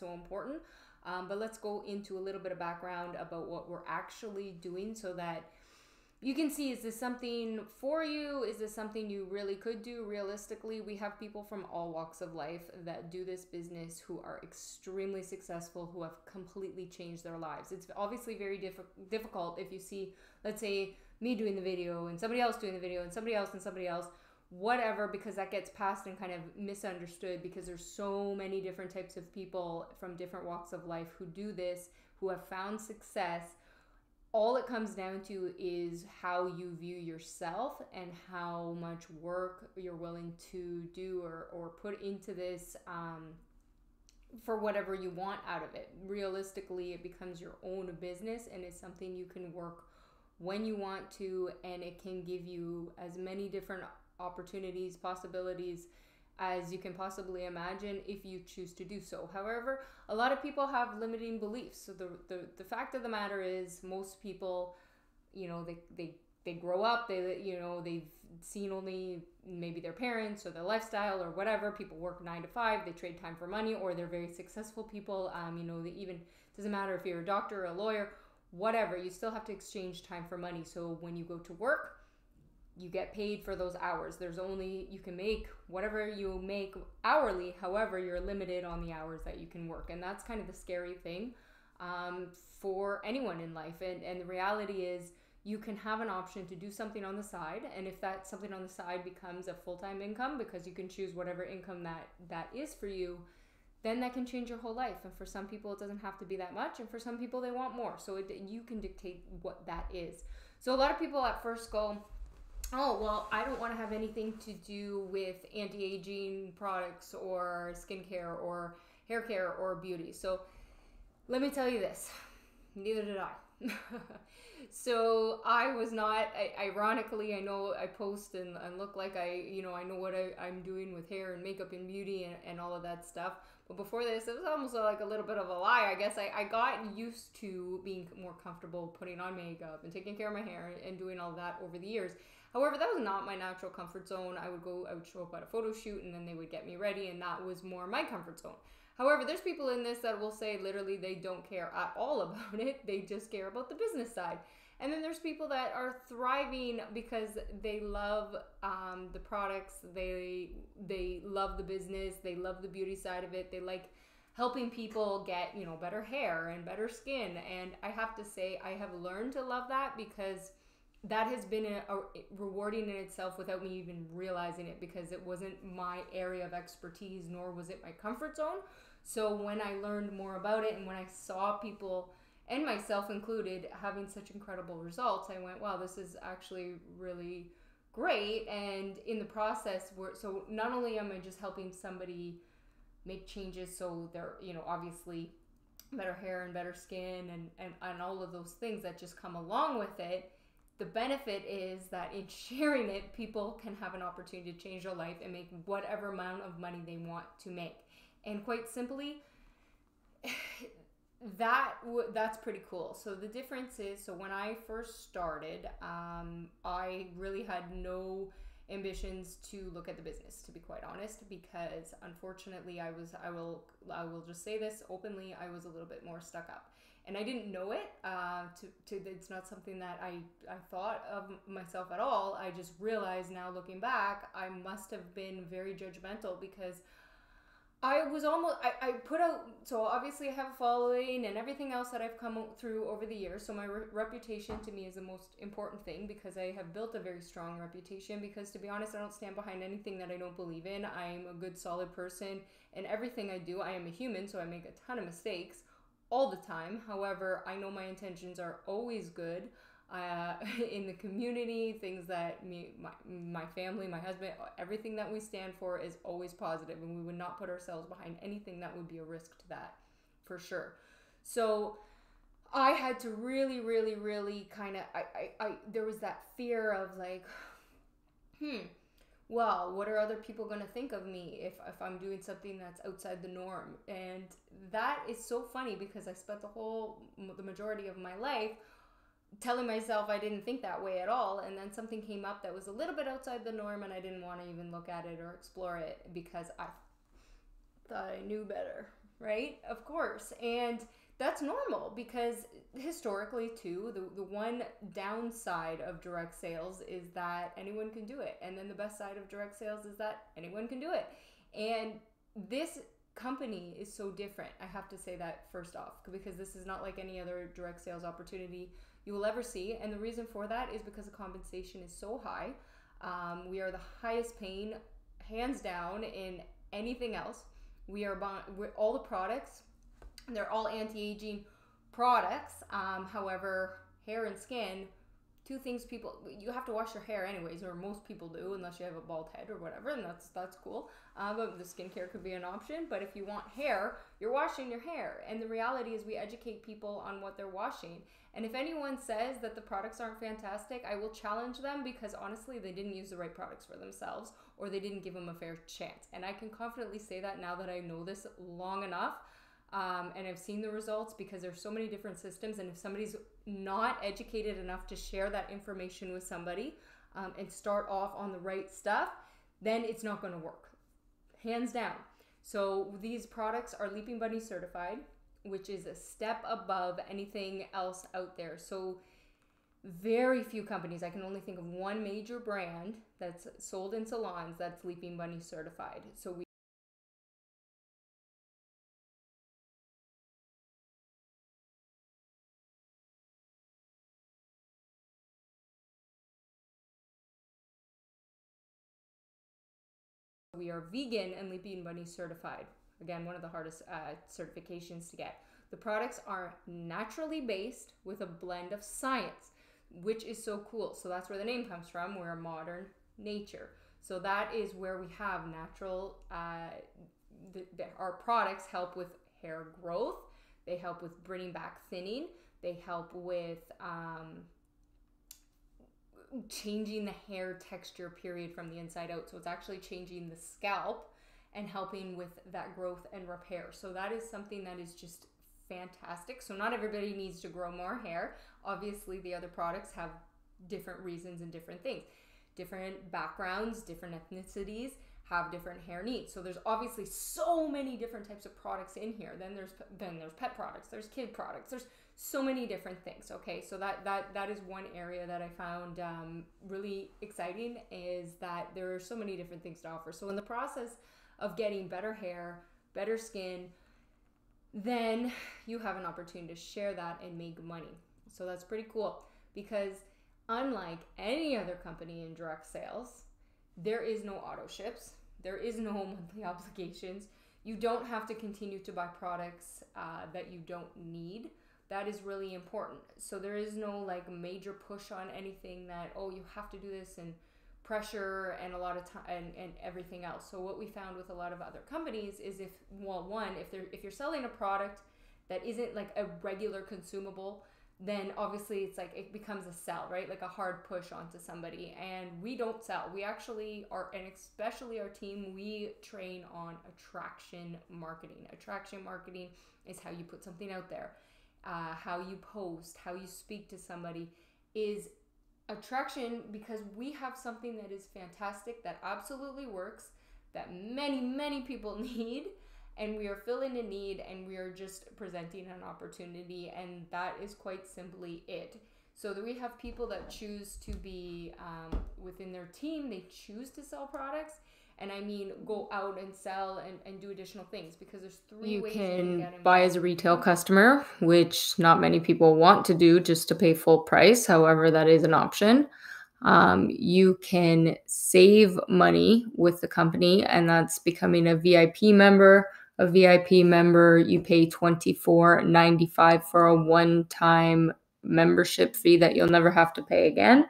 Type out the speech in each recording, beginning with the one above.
so important. But let's go into a little bit of background about what we're actually doing so that you can see, is this something for you? Is this something you really could do realistically? We have people from all walks of life that do this business who are extremely successful, who have completely changed their lives. It's obviously very difficult if you see, let's say, me doing the video and somebody else doing the video and somebody else, whatever, because that gets passed and kind of misunderstood because there's so many different types of people from different walks of life who do this, who have found success. All it comes down to is how you view yourself and how much work you're willing to do or put into this for whatever you want out of it. Realistically, it becomes your own business and it's something you can work when you want to, and it can give you as many different opportunities, possibilities as you can possibly imagine if you choose to do so. However, a lot of people have limiting beliefs. So the fact of the matter is, most people, you know, they grow up, they've seen only maybe their parents or their lifestyle or whatever. People work 9 to 5, they trade time for money, or they're very successful people. They even, doesn't matter if you're a doctor or a lawyer, whatever, you still have to exchange time for money. So when you go to work, you get paid for those hours. You can make whatever you make hourly. However, you're limited on the hours that you can work. And that's kind of the scary thing for anyone in life. And the reality is, you can have an option to do something on the side. And if that something on the side becomes a full-time income, because you can choose whatever income that is for you, then that can change your whole life. And for some people, it doesn't have to be that much. And for some people, they want more. So you can dictate what that is. So a lot of people at first go, oh, well, I don't want to have anything to do with anti-aging products or skincare or hair care or beauty. So let me tell you this, neither did I. So I was not, ironically, I know I post and look like I know what I'm doing with hair and makeup and beauty and all of that stuff. But before this, it was almost like a little bit of a lie. I guess I got used to being more comfortable putting on makeup and taking care of my hair and doing all that over the years. However, that was not my natural comfort zone. I would show up at a photo shoot and then they would get me ready, and that was more my comfort zone. However, there's people in this that will say literally they don't care at all about it. They just care about the business side. And then there's people that are thriving because they love the products, they love the business, they love the beauty side of it, they like helping people get, better hair and better skin. And I have to say, I have learned to love that because that has been a rewarding in itself without me even realizing it, because it wasn't my area of expertise, nor was it my comfort zone. So when I learned more about it and when I saw people, and myself included, having such incredible results, I went, wow, this is actually really great. And in the process, so not only am I just helping somebody make changes so they're, obviously better hair and better skin and all of those things that just come along with it, the benefit is that in sharing it, people can have an opportunity to change their life and make whatever amount of money they want to make. And quite simply, that's pretty cool. So the difference is, so when I first started, I really had no ambitions to look at the business, to be quite honest, because unfortunately I will just say this openly, I was a little bit more stuck up. And I didn't know it. It's not something that I thought of myself at all. I just realized now, looking back, I must have been very judgmental because I was I put out, so obviously I have a following and everything else that I've come through over the years. So my reputation to me is the most important thing, because I have built a very strong reputation, because to be honest, I don't stand behind anything that I don't believe in. I'm a good, solid person, and everything I do, I am a human, so I make a ton of mistakes all the time. However, I know my intentions are always good. In the community, things that my family, my husband, everything that we stand for is always positive, and we would not put ourselves behind anything that would be a risk to that, for sure. So I had to really, really, really kind of, there was that fear of like, well, what are other people going to think of me if I'm doing something that's outside the norm? And that is so funny, because I spent the majority of my life telling myself I didn't think that way at all, and then something came up that was a little bit outside the norm, and I didn't want to even look at it or explore it because I thought I knew better. right? Of course. And that's normal because historically too, the one downside of direct sales is that anyone can do it. And then the best side of direct sales is that anyone can do it. And this company is so different. I have to say that first off, because this is not like any other direct sales opportunity you will ever see. And the reason for that is because the compensation is so high. We are the highest paying, hands down, in anything else. We're all the products, they're all anti-aging products. However, hair and skin, two things you have to wash your hair anyways, or most people do, unless you have a bald head or whatever, and that's cool. But the skincare could be an option. But if you want hair, you're washing your hair. And the reality is we educate people on what they're washing. And if anyone says that the products aren't fantastic, I will challenge them, because honestly, they didn't use the right products for themselves, or they didn't give them a fair chance. And I can confidently say that now that I know this long enough. And I've seen the results, because there's so many different systems. And if somebody's not educated enough to share that information with somebody and start off on the right stuff, then it's not going to work. Hands down. So these products are Leaping Bunny certified, which is a step above anything else out there. So very few companies, I can only think of one major brand that's sold in salons that's Leaping Bunny certified. So we are vegan and Leaping Bunny certified. Again, one of the hardest certifications to get. The products are naturally based with a blend of science, which is so cool. So that's where the name comes from. We're a modern nature. So that is where we have natural, our products help with hair growth. They help with bringing back thinning. They help with changing the hair texture, period, from the inside out. So it's actually changing the scalp and helping with that growth and repair. So that is something that is just fantastic. So not everybody needs to grow more hair. Obviously, the other products have different reasons and different things. Different backgrounds, different ethnicities have different hair needs. So there's obviously so many different types of products in here. Then there's pet products, there's kid products, there's so many different things. Okay, so that is one area that I found really exciting, is that there are so many different things to offer. So in the process of getting better hair, better skin, then you have an opportunity to share that and make money. So that's pretty cool, because unlike any other company in direct sales, there is no auto ships, there is no monthly obligations. You don't have to continue to buy products that you don't need. That is really important. So there is no like major push on anything that, oh, you have to do this, and pressure and a lot of time and everything else. So what we found with a lot of other companies is if you're selling a product that isn't like a regular consumable, then obviously it's like it becomes a sell, right? Like a hard push onto somebody. And we don't sell. We actually are, and especially our team, we train on attraction marketing. Attraction marketing is how you put something out there, how you post, how you speak to somebody is attraction, because we have something that is fantastic, that absolutely works, that many people need, and we are filling a need, and we are just presenting an opportunity, and that is quite simply it. So that we have people that choose to be within their team, they choose to sell products, and I mean go out and sell and do additional things, because there's three ways you can get involved. Buy as a retail customer, which not many people want to do just to pay full price. However, that is an option. You can save money with the company, and that's becoming a VIP member. A VIP member, you pay $24.95 for a one-time membership fee that you'll never have to pay again.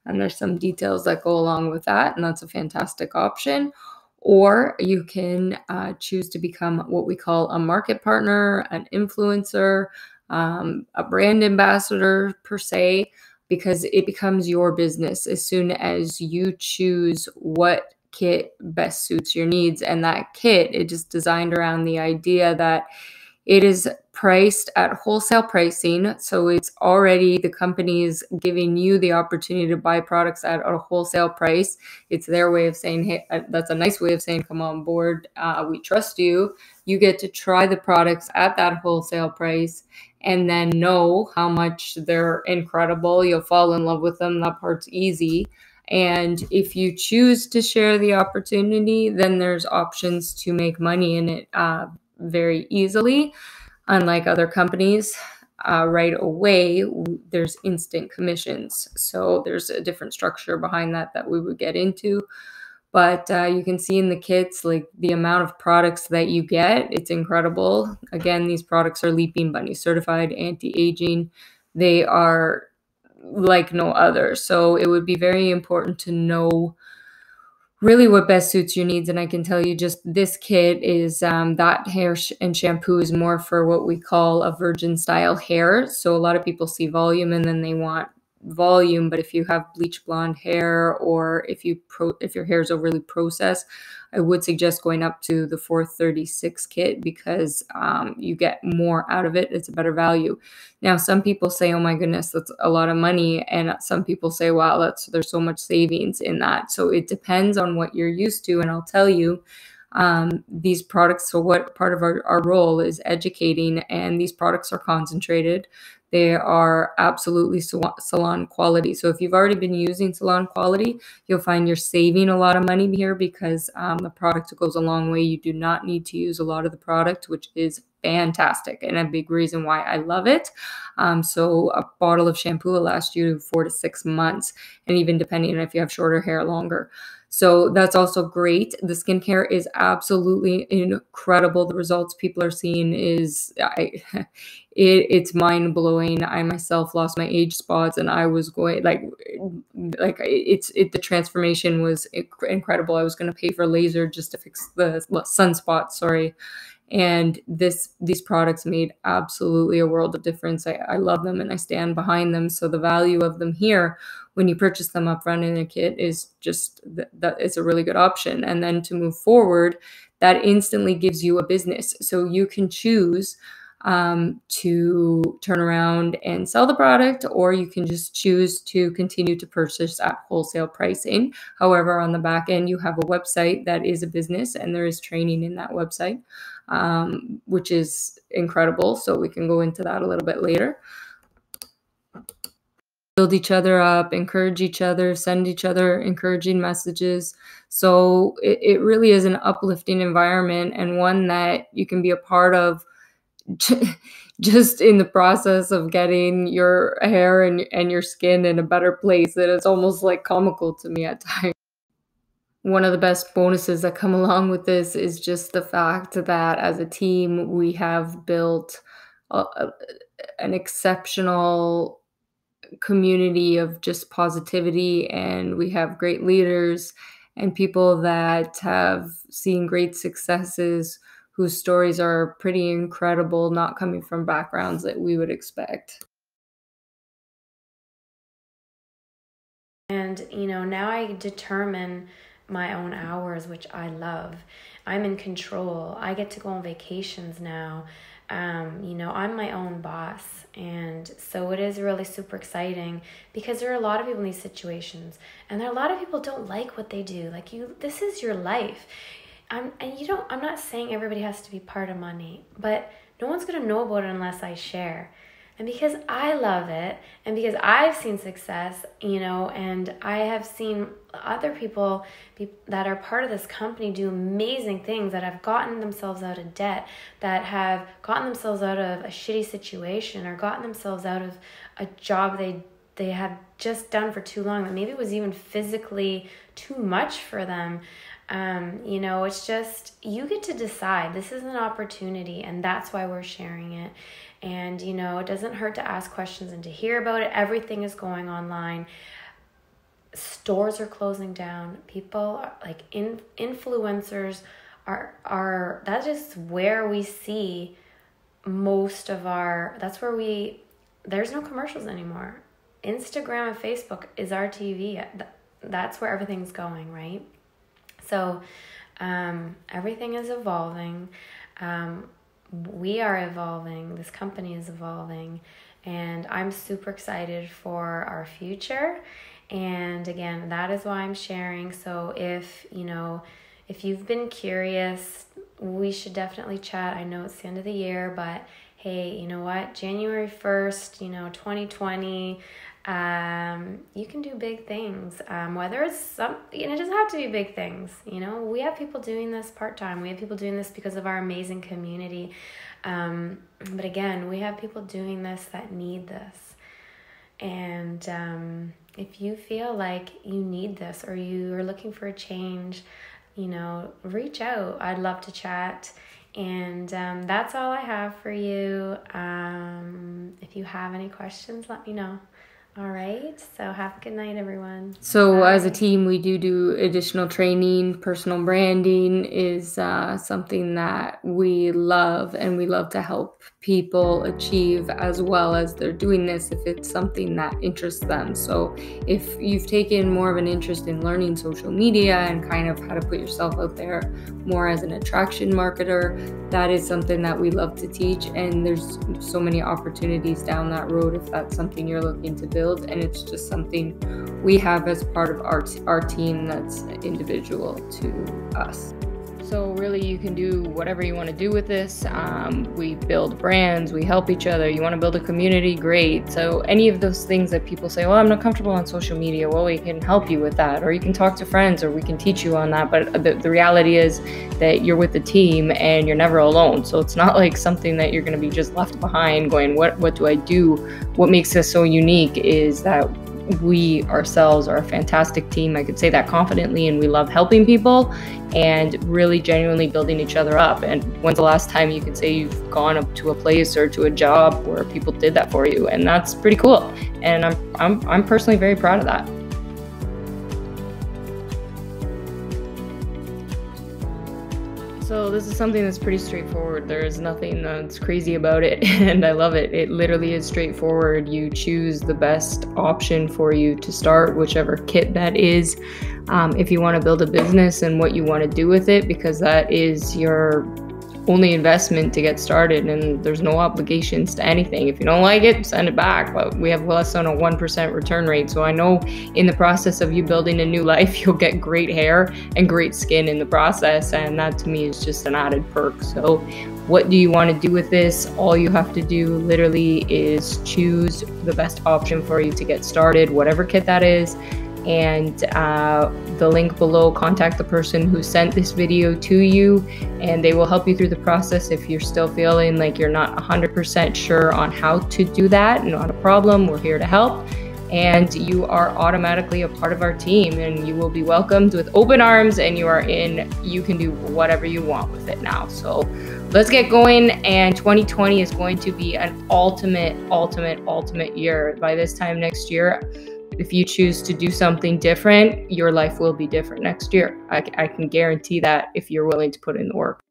And there's some details that go along with that, and that's a fantastic option. Or you can choose to become what we call a market partner, an influencer, a brand ambassador per se, because it becomes your business as soon as you choose what kit best suits your needs. And that kit, it just designed around the idea that It is priced at wholesale pricing. So it's already, the company is giving you the opportunity to buy products at a wholesale price. It's their way of saying, hey, that's a nice way of saying, come on board. We trust you. You get to try the products at that wholesale price and then know how much they're incredible. You'll fall in love with them. That part's easy. And if you choose to share the opportunity, then there's options to make money in it very easily. Unlike other companies, right away, there's instant commissions. So there's a different structure behind that we would get into. But you can see in the kits, like the amount of products that you get, it's incredible. Again, these products are Leaping Bunny certified, anti-aging. They are like no other. So it would be very important to know really what best suits your needs. And I can tell you just this kit is that hair and shampoo is more for what we call a virgin style hair. So a lot of people see volume and then they want volume, but if you have bleach blonde hair or if your hair is overly processed, I would suggest going up to the 436 kit because you get more out of it. It's a better value. Now, some people say, oh my goodness, that's a lot of money. And some people say, wow, there's so much savings in that. So it depends on what you're used to. And I'll tell you, these products, so what part of our role is educating, and these products are concentrated. They are absolutely salon quality. So if you've already been using salon quality, you'll find you're saving a lot of money here because the product goes a long way. You do not need to use a lot of the product, which is fantastic and a big reason why I love it. So a bottle of shampoo will last you 4 to 6 months, and even depending on if you have shorter hair, longer. So that's also great. The skincare is absolutely incredible. The results people are seeing is it's mind blowing. I myself lost my age spots, and I was going the transformation was incredible. I was going to pay for laser just to fix the sunspots. Sorry. And these products made absolutely a world of difference. I love them and I stand behind them. So the value of them here, when you purchase them upfront in a kit, is just that it's a really good option. And then to move forward, that instantly gives you a business. So you can choose to turn around and sell the product, or you can just choose to continue to purchase at wholesale pricing. However, on the back end, you have a website that is a business, and there is training in that website, which is incredible. So we can go into that a little bit later. Build each other up, encourage each other, send each other encouraging messages. So it really is an uplifting environment, and one that you can be a part of just in the process of getting your hair and your skin in a better place. That is almost like comical to me at times. One of the best bonuses that come along with this is just the fact that as a team, we have built an exceptional community of just positivity, and we have great leaders and people that have seen great successes, whose stories are pretty incredible, not coming from backgrounds that we would expect. And, now I determine my own hours, which I love. I'm in control. I get to go on vacations now. I'm my own boss. And so it is really super exciting because there are a lot of people in these situations, and there are a lot of people don't like what they do. Like this is your life. I'm not saying everybody has to be part of money, but no one's going to know about it unless I share. And because I love it, and because I've seen success, and I have seen other people that are part of this company do amazing things, that have gotten themselves out of debt, that have gotten themselves out of a shitty situation, or gotten themselves out of a job they had just done for too long, that maybe was even physically too much for them. It's just, you get to decide. This is an opportunity, and that's why we're sharing it. And, it doesn't hurt to ask questions and to hear about it. Everything is going online. Stores are closing down. People like influencers are that's just where we see most of there's no commercials anymore. Instagram and Facebook is our TV. That's where everything's going, right? So everything is evolving. we are evolving, this company is evolving, and I'm super excited for our future. And again, that is why I'm sharing. So if you've been curious, we should definitely chat. I know it's the end of the year, but hey, you know what? January 1st, 2020, you can do big things. Whether it's it doesn't have to be big things. We have people doing this part-time. We have people doing this because of our amazing community. But again, we have people doing this that need this. And if you feel like you need this or you are looking for a change, reach out. I'd love to chat. And that's all I have for you. If you have any questions, let me know. All right. So have a good night, everyone. So Bye. As a team, we do additional training. Personal branding is something that we love, and we love to help people achieve as well as they're doing this if it's something that interests them. So if you've taken more of an interest in learning social media and kind of how to put yourself out there more as an attraction marketer, that is something that we love to teach, and there's so many opportunities down that road if that's something you're looking to build, and it's just something we have as part of our team that's individual to us. So really, you can do whatever you want to do with this. We build brands, we help each other. You want to build a community, great. So any of those things that people say, well, I'm not comfortable on social media, well, we can help you with that, or you can talk to friends, or we can teach you on that. But the reality is that you're with the team and you're never alone. So it's not like something that you're going to be just left behind going, what do I do? What makes us so unique is that we ourselves are a fantastic team. I could say that confidently, and we love helping people and really genuinely building each other up. And when's the last time you could say you've gone up to a place or to a job where people did that for you? And that's pretty cool. And I'm personally very proud of that. So this is something that's pretty straightforward. There is nothing that's crazy about it, and I love it. It literally is straightforward. You choose the best option for you to start, whichever kit that is. If you want to build a business and what you want to do with it, because that is your only investment to get started, and there's no obligations to anything. If you don't like it, send it back. But we have less than a 1% return rate. So I know in the process of you building a new life, you'll get great hair and great skin in the process. And that to me is just an added perk. So what do you want to do with this? All you have to do literally is choose the best option for you to get started, whatever kit that is. And the link below, contact the person who sent this video to you, and they will help you through the process. If you're still feeling like you're not 100% sure on how to do that, not a problem, we're here to help. And you are automatically a part of our team, and you will be welcomed with open arms, and you can do whatever you want with it now. So let's get going, and 2020 is going to be an ultimate year. By this time next year, if you choose to do something different, your life will be different next year. I can guarantee that if you're willing to put in the work.